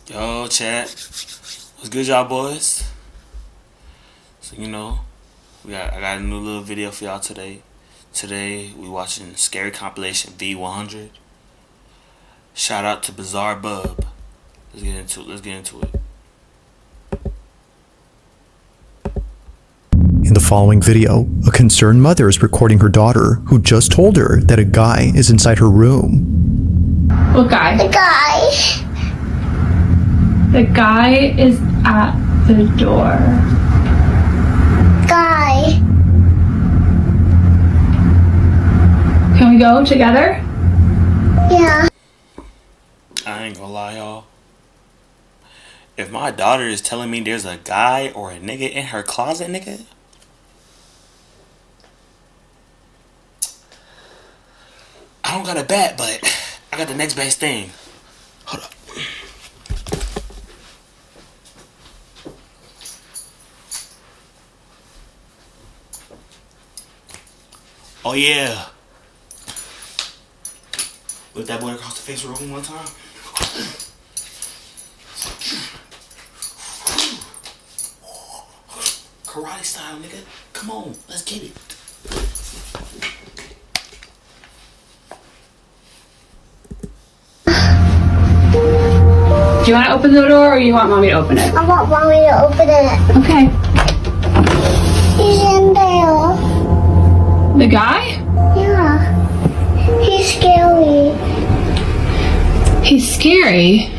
Yo, chat. What's good, y'all boys? So, you know, I got a new little video for y'all today. Today, we watching Scary Compilation V100. Shout out to Bizarre Bub. Let's get into it. In the following video, a concerned mother is recording her daughter who just told her that a guy is inside her room. What guy? The guy. The guy is at the door. Guy. Can we go together? Yeah. I ain't gonna lie, y'all. If my daughter is telling me there's a guy or a nigga in her closet, nigga, I don't got a bat, but I got the next best thing. Hold up. Oh yeah. Whip that boy across the face real one time. Karate style, nigga. Come on, let's get it. Do you want to open the door or you want mommy to open it? I want mommy to open it. Okay. He's in there. The guy? Yeah. He's scary. He's scary.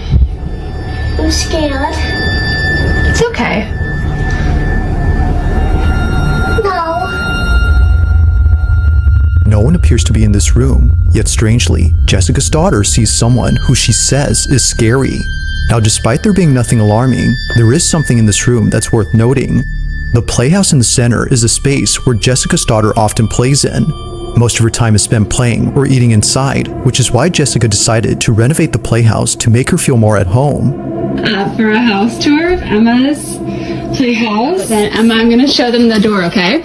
I'm scared. It's okay. No. No one appears to be in this room, yet strangely, Jessica's daughter sees someone who she says is scary. Now, despite there being nothing alarming, there is something in this room that's worth noting. The playhouse in the center is a space where Jessica's daughter often plays in. Most of her time is spent playing or eating inside, which is why Jessica decided to renovate the playhouse to make her feel more at home. For a house tour of Emma's playhouse. Then Emma, I'm gonna show them the door, okay?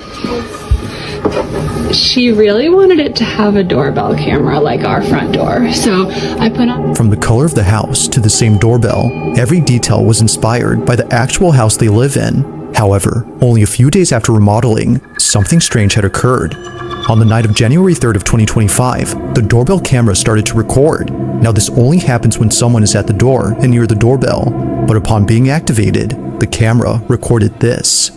She really wanted it to have a doorbell camera like our front door, so I put on... From the color of the house to the same doorbell, every detail was inspired by the actual house they live in. However, only a few days after remodeling, something strange had occurred. On the night of January 3rd of 2025, the doorbell camera started to record. Now this only happens when someone is at the door and near the doorbell, but upon being activated, the camera recorded this.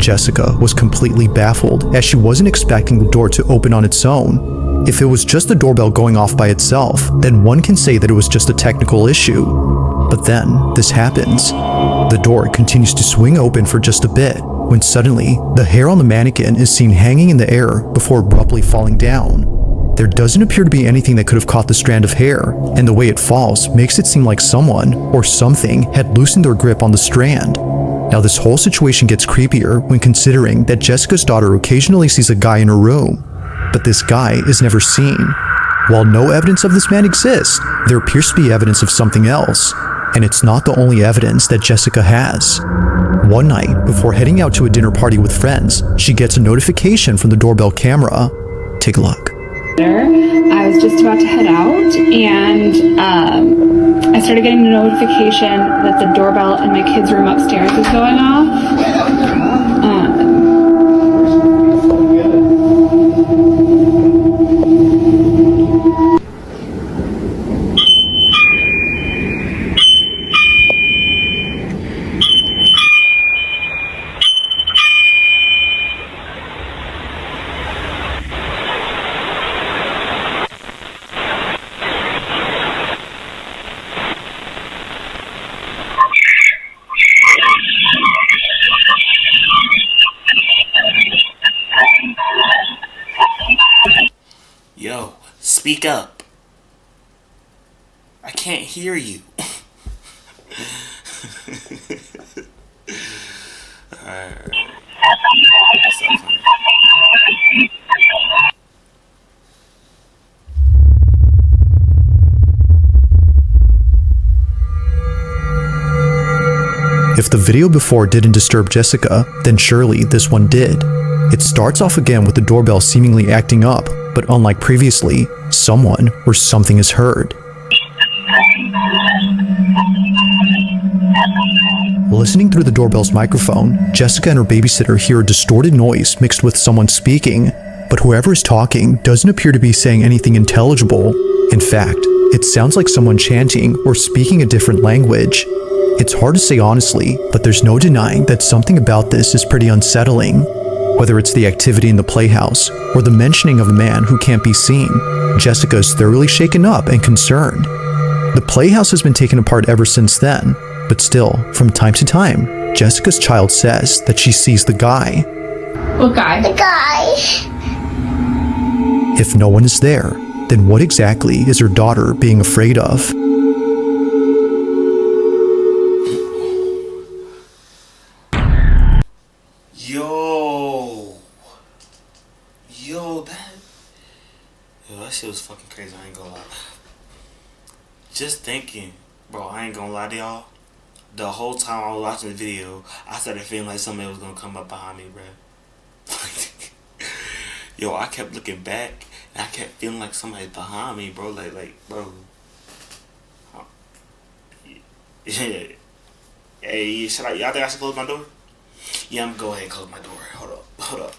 Jessica was completely baffled as she wasn't expecting the door to open on its own. If it was just the doorbell going off by itself, then one can say that it was just a technical issue. But then, this happens. The door continues to swing open for just a bit, when suddenly, the hair on the mannequin is seen hanging in the air before abruptly falling down. There doesn't appear to be anything that could have caught the strand of hair, and the way it falls makes it seem like someone, or something, had loosened their grip on the strand. Now this whole situation gets creepier when considering that Jessica's daughter occasionally sees a guy in her room, but this guy is never seen. While no evidence of this man exists, there appears to be evidence of something else, and it's not the only evidence that Jessica has. One night, before heading out to a dinner party with friends, she gets a notification from the doorbell camera. Take a look. I was just about to head out, and I started getting a notification that the doorbell in my kids' room upstairs is going off. Yo, speak up. I can't hear you. Alright. If the video before didn't disturb Jessica, then surely this one did. It starts off again with the doorbell seemingly acting up, but unlike previously, someone or something is heard. Listening through the doorbell's microphone, Jessica and her babysitter hear a distorted noise mixed with someone speaking, but whoever is talking doesn't appear to be saying anything intelligible. In fact, it sounds like someone chanting or speaking a different language. It's hard to say honestly, but there's no denying that something about this is pretty unsettling. Whether it's the activity in the playhouse or the mentioning of a man who can't be seen, Jessica is thoroughly shaken up and concerned. The playhouse has been taken apart ever since then, but still, from time to time, Jessica's child says that she sees the guy. What guy? The guy. If no one is there, then what exactly is her daughter being afraid of? That shit was fucking crazy, I ain't gonna lie. Just thinking, bro, I ain't gonna lie to y'all. The whole time I was watching the video, I started feeling like somebody was gonna come up behind me, bro. Yo, I kept looking back, and I kept feeling like somebody behind me, bro. Like, bro. Yeah. Hey, y'all think I should close my door? Yeah, I'm gonna go ahead and close my door. Hold up.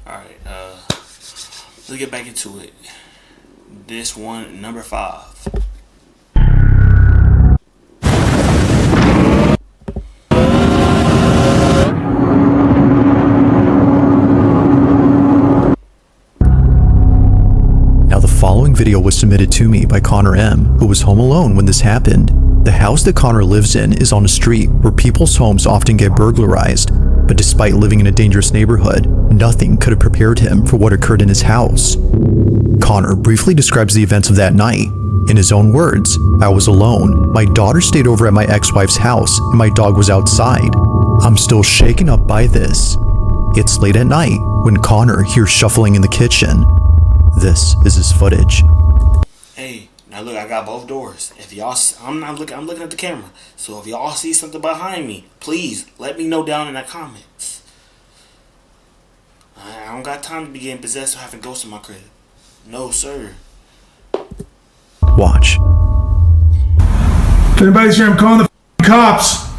Alright, let's get back into it. This one, number 5. Now the following video was submitted to me by Connor M, who was home alone when this happened. The house that Connor lives in is on a street where people's homes often get burglarized, But despite living in a dangerous neighborhood, nothing could have prepared him for what occurred in his house. Connor briefly describes the events of that night. In his own words, "I was alone. My daughter stayed over at my ex-wife's house and my dog was outside. I'm still shaken up by this." It's late at night when Connor hears shuffling in the kitchen. This is his footage. Hey, now look, I got both doors. If y'all, I'm looking at the camera. So if y'all see something behind me, please let me know down in the comments. I don't got time to be getting possessed or having ghosts in my crib. No, sir. Watch. If anybody's here, I'm calling the cops.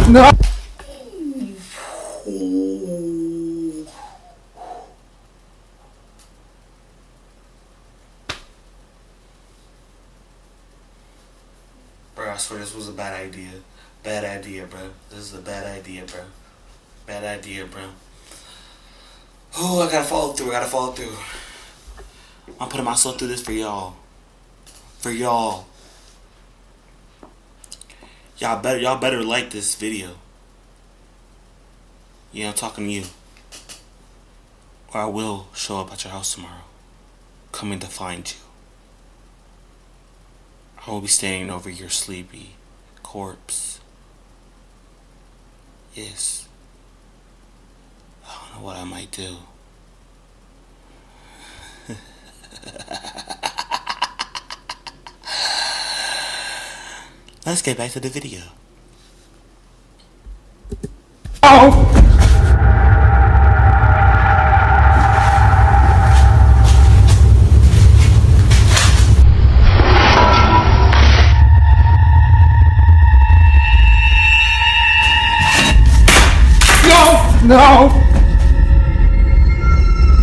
No! Bro, I swear this was a bad idea. Bad idea, bro. This is a bad idea, bro. Bad idea, bro. Oh, I gotta follow through. I'm putting myself through this for y'all. For y'all. Y'all better like this video. Yeah, I'm talking to you. Or I will show up at your house tomorrow, coming to find you. I will be staying over your sleepy corpse. Yes. I don't know what I might do. Let's get back to the video. Oh! No!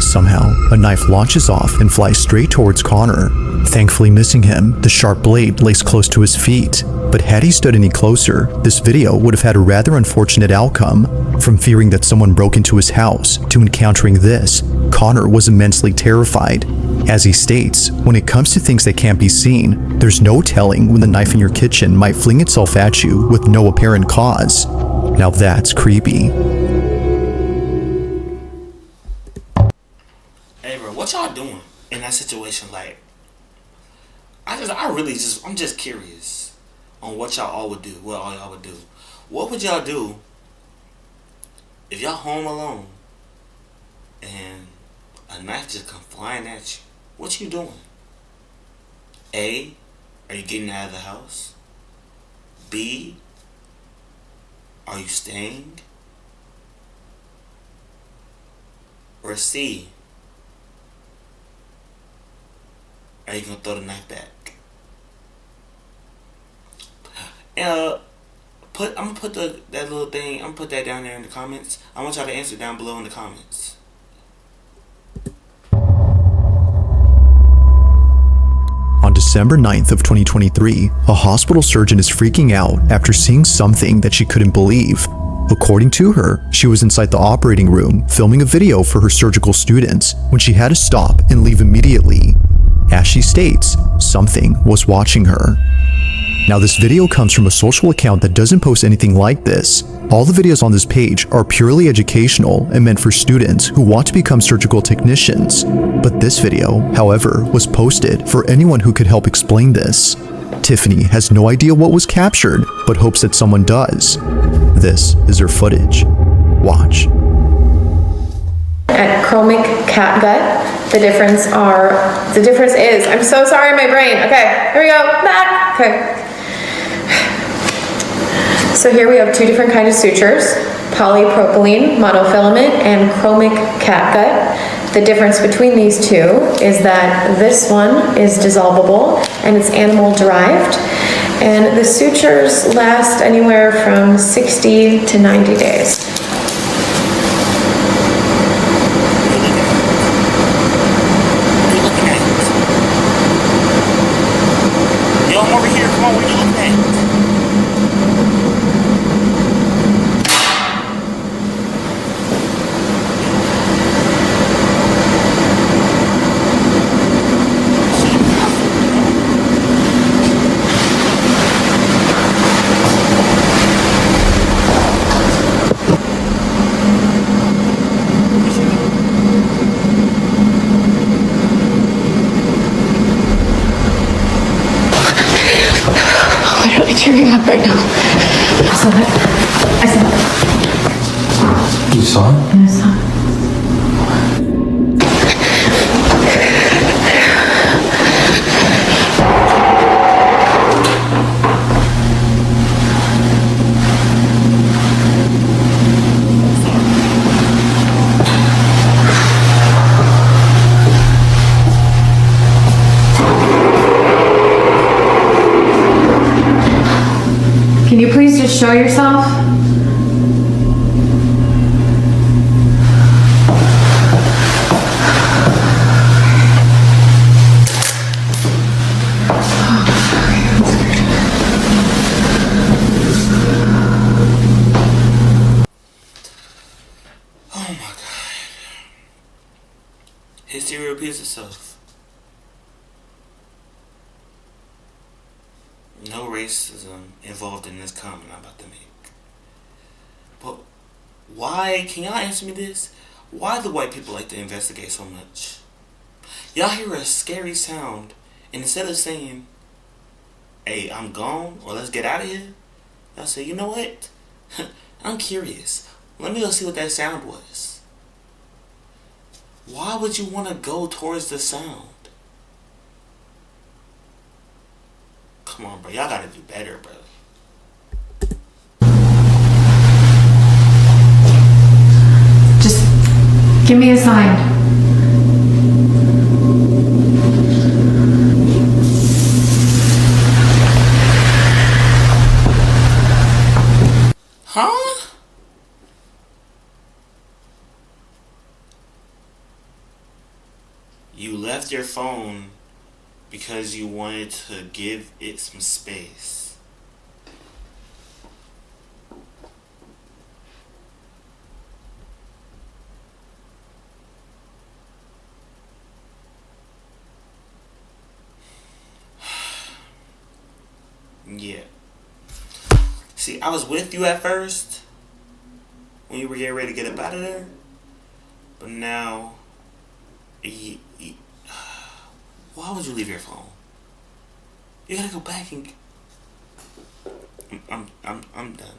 Somehow, a knife launches off and flies straight towards Connor. Thankfully missing him, the sharp blade lays close to his feet. But had he stood any closer, this video would have had a rather unfortunate outcome. From fearing that someone broke into his house to encountering this, Connor was immensely terrified. As he states, when it comes to things that can't be seen, there's no telling when the knife in your kitchen might fling itself at you with no apparent cause. Now that's creepy. Hey, bro, what y'all doing in that situation? Like, I'm just curious on what y'all all would do. What all y'all would do. What would y'all do if y'all home alone and a knife just come flying at you? What you doing? A, are you getting out of the house? B, are you staying? Or C, are you gonna throw the knife back? And I'm gonna put that little thing. I'm gonna put that down there in the comments. I want y'all to answer down below in the comments. On December 9th of 2023, a hospital surgeon is freaking out after seeing something that she couldn't believe. According to her, she was inside the operating room filming a video for her surgical students when she had to stop and leave immediately. As she states, something was watching her. Now this video comes from a social account that doesn't post anything like this. All the videos on this page are purely educational and meant for students who want to become surgical technicians. But this video, however, was posted for anyone who could help explain this. Tiffany has no idea what was captured, but hopes that someone does. This is her footage. Watch. At chromic catgut, the difference is, I'm so sorry, my brain. Okay, here we go, back. Okay. So here we have two different kinds of sutures, polypropylene monofilament and chromic catgut. The difference between these two is that this one is dissolvable and it's animal derived, and the sutures last anywhere from 60 to 90 days. Yo, I'm over here. Come on, what are you looking at? I'm literally tearing up right now. I saw it. I saw it. You saw it? I saw it. Can you please just show yourself? Oh my god. History repeats itself. No racism involved in this comment I'm about to make. But why, can y'all answer me this? Why do white people like to investigate so much? Y'all hear a scary sound, and instead of saying, hey, I'm gone, or let's get out of here, y'all say, you know what? I'm curious. Let me go see what that sound was. Why would you want to go towards the sound? Come on, bro. Y'all gotta do better, bro. Just give me a sign. Huh? You left your phone because you wanted to give it some space. Yeah. See, I was with you at first when you were getting ready to get up out of there, but now, why would you leave your phone? You gotta go back and. I'm done. I'm done.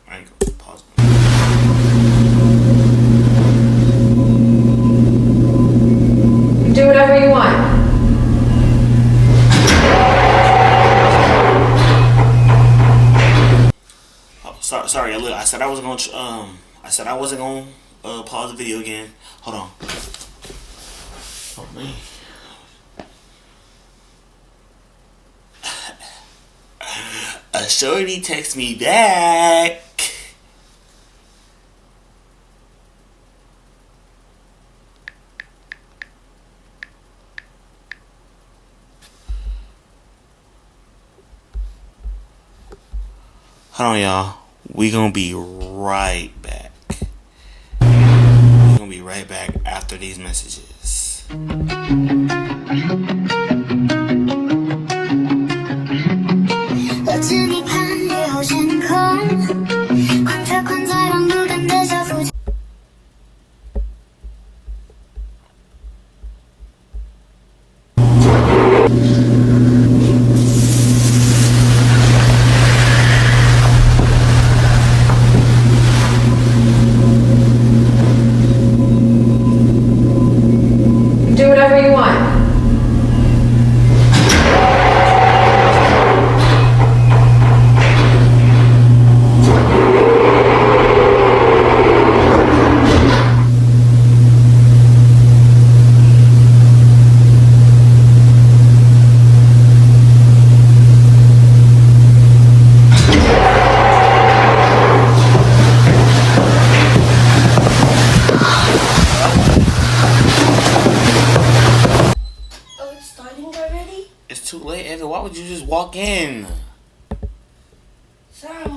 I ain't gonna pause. Do whatever you want. Sorry. Look, I said I wasn't gonna. I said I wasn't gonna pause the video again. Hold on. Oh man. A shorty text me back. Hold on, y'all. We gonna be right back. We're gonna be right back after these messages. Do whatever you want. Oh, it's starting already? It's too late, Evan. Why would you just walk in? Sorry.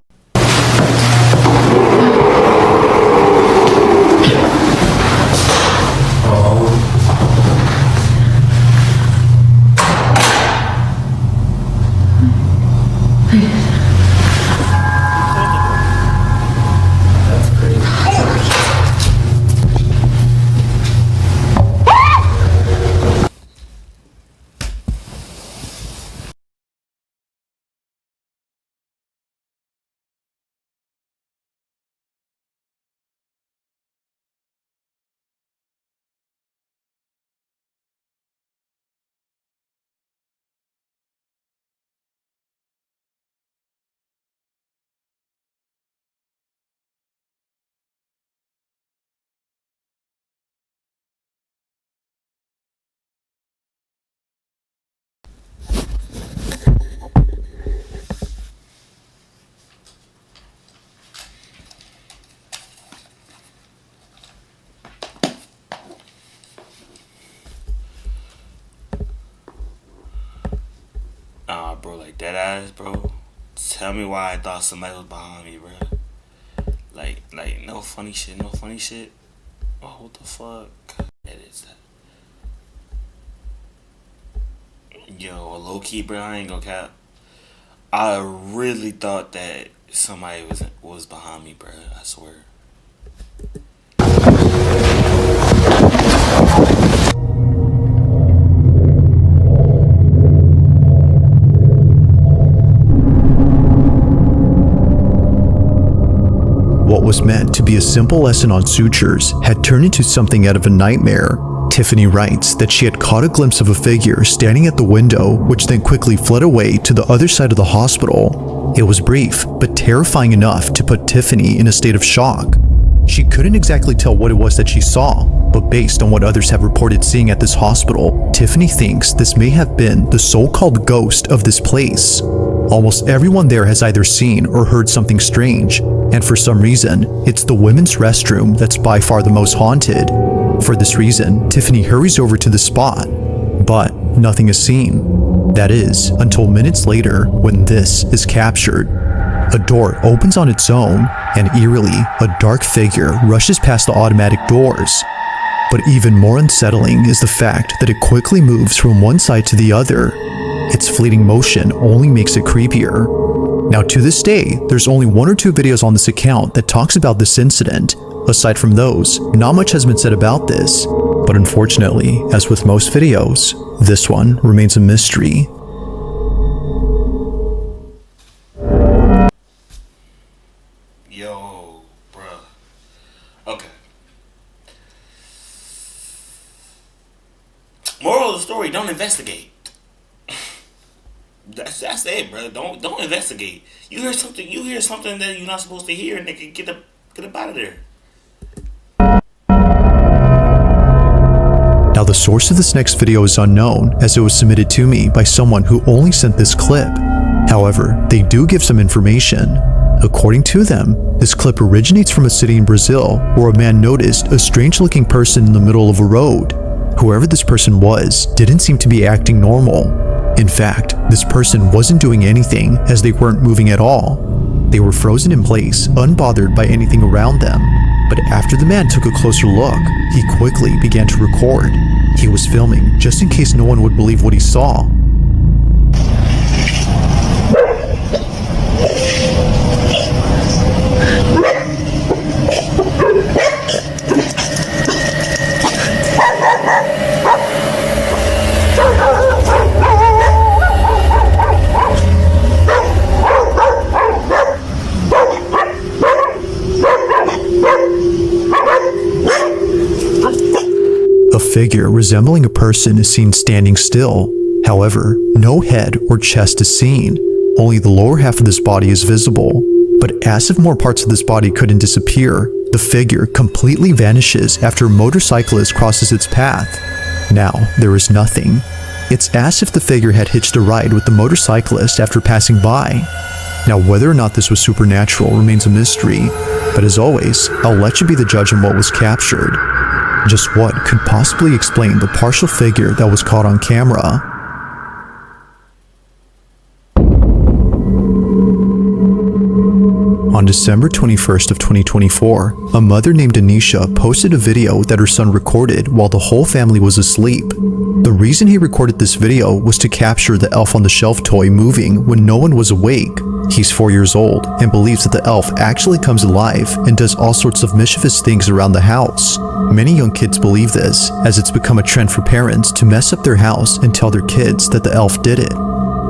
Bro, like dead ass, bro. Tell me why I thought somebody was behind me, bro. Like no funny shit, no funny shit. Oh, what the fuck? That is that. Yo, low key, bro. I ain't gonna cap. I really thought that somebody was behind me, bro. I swear. What was meant to be a simple lesson on sutures had turned into something out of a nightmare. Tiffany writes that she had caught a glimpse of a figure standing at the window, which then quickly fled away to the other side of the hospital. It was brief, but terrifying enough to put Tiffany in a state of shock. She couldn't exactly tell what it was that she saw, but based on what others have reported seeing at this hospital, Tiffany thinks this may have been the so-called ghost of this place. Almost everyone there has either seen or heard something strange, and for some reason, it's the women's restroom that's by far the most haunted. For this reason, Tiffany hurries over to the spot, but nothing is seen. That is, until minutes later when this is captured. A door opens on its own, and eerily, a dark figure rushes past the automatic doors. But even more unsettling is the fact that it quickly moves from one side to the other. Its fleeting motion only makes it creepier. Now to this day, there's only 1 or 2 videos on this account that talks about this incident. Aside from those, not much has been said about this. But unfortunately, as with most videos, this one remains a mystery. Yo, bruh. Okay. Moral of the story: don't investigate. That's it, bro. Don't investigate. You hear something that you're not supposed to hear, and they can get up out of there. Now the source of this next video is unknown, as it was submitted to me by someone who only sent this clip. However, they do give some information. According to them, this clip originates from a city in Brazil where a man noticed a strange-looking person in the middle of a road. Whoever this person was didn't seem to be acting normal. In fact, this person wasn't doing anything as they weren't moving at all. They were frozen in place, unbothered by anything around them. But after the man took a closer look, he quickly began to record. He was filming just in case no one would believe what he saw. A figure resembling a person is seen standing still. However, no head or chest is seen. Only the lower half of this body is visible. But as if more parts of this body couldn't disappear, the figure completely vanishes after a motorcyclist crosses its path. Now, there is nothing. It's as if the figure had hitched a ride with the motorcyclist after passing by. Now, whether or not this was supernatural remains a mystery, but as always, I'll let you be the judge on what was captured. Just what could possibly explain the partial figure that was caught on camera? On December 21st of 2024, a mother named Anisha posted a video that her son recorded while the whole family was asleep. The reason he recorded this video was to capture the elf on the shelf toy moving when no one was awake. He's 4 years old and believes that the elf actually comes alive and does all sorts of mischievous things around the house. Many young kids believe this, as it's become a trend for parents to mess up their house and tell their kids that the elf did it.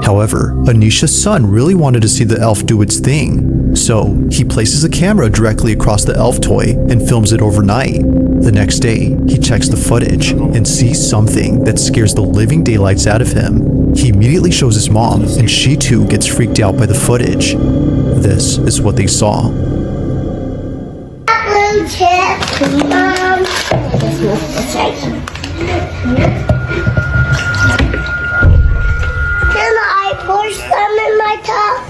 However, Anisha's son really wanted to see the elf do its thing, so he places a camera directly across the elf toy and films it overnight. The next day, he checks the footage and sees something that scares the living daylights out of him. He immediately shows his mom, and she too gets freaked out by the footage. This is what they saw. Blue chip, Mom. Can I pour some in my cup?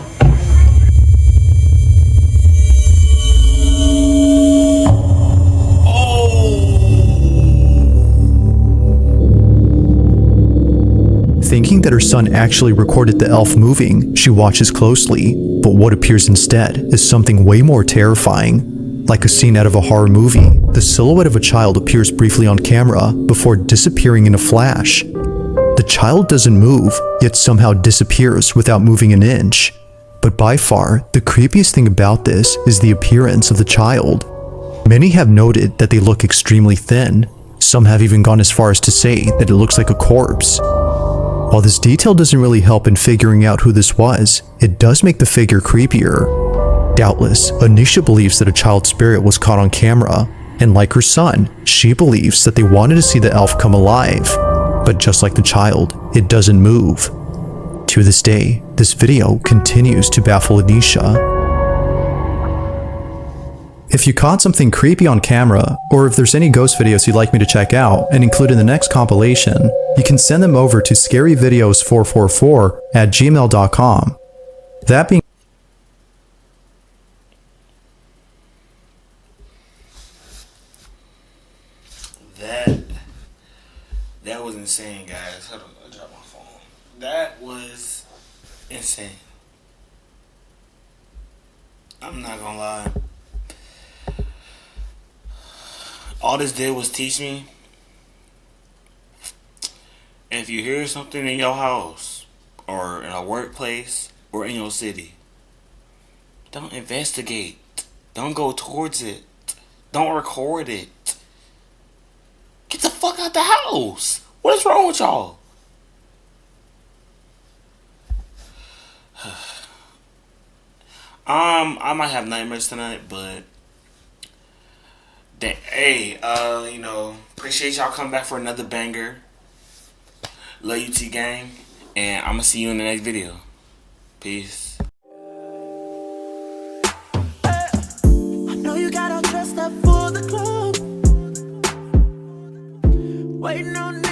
Thinking that her son actually recorded the elf moving, she watches closely, but what appears instead is something way more terrifying. Like a scene out of a horror movie, the silhouette of a child appears briefly on camera before disappearing in a flash. The child doesn't move, yet somehow disappears without moving an inch. But by far, the creepiest thing about this is the appearance of the child. Many have noted that they look extremely thin. Some have even gone as far as to say that it looks like a corpse. While this detail doesn't really help in figuring out who this was, it does make the figure creepier. Doubtless, Anisha believes that a child spirit was caught on camera, and like her son, she believes that they wanted to see the elf come alive. But just like the child, it doesn't move. To this day, this video continues to baffle Anisha. If you caught something creepy on camera, or if there's any ghost videos you'd like me to check out and include in the next compilation, you can send them over to scaryvideos444@gmail.com. That being That was insane, guys. Hold on, I dropped my phone. That was insane. I'm not gonna lie. All this did was teach me, if you hear something in your house or in a workplace or in your city, don't investigate. Don't go towards it. Don't record it. Get the fuck out the house. What is wrong with y'all? I might have nightmares tonight, but hey, appreciate y'all coming back for another banger. Love you, T gang, and I'm gonna see you in the next video. Peace. I know you got all dressed up for the club, waiting on Nick.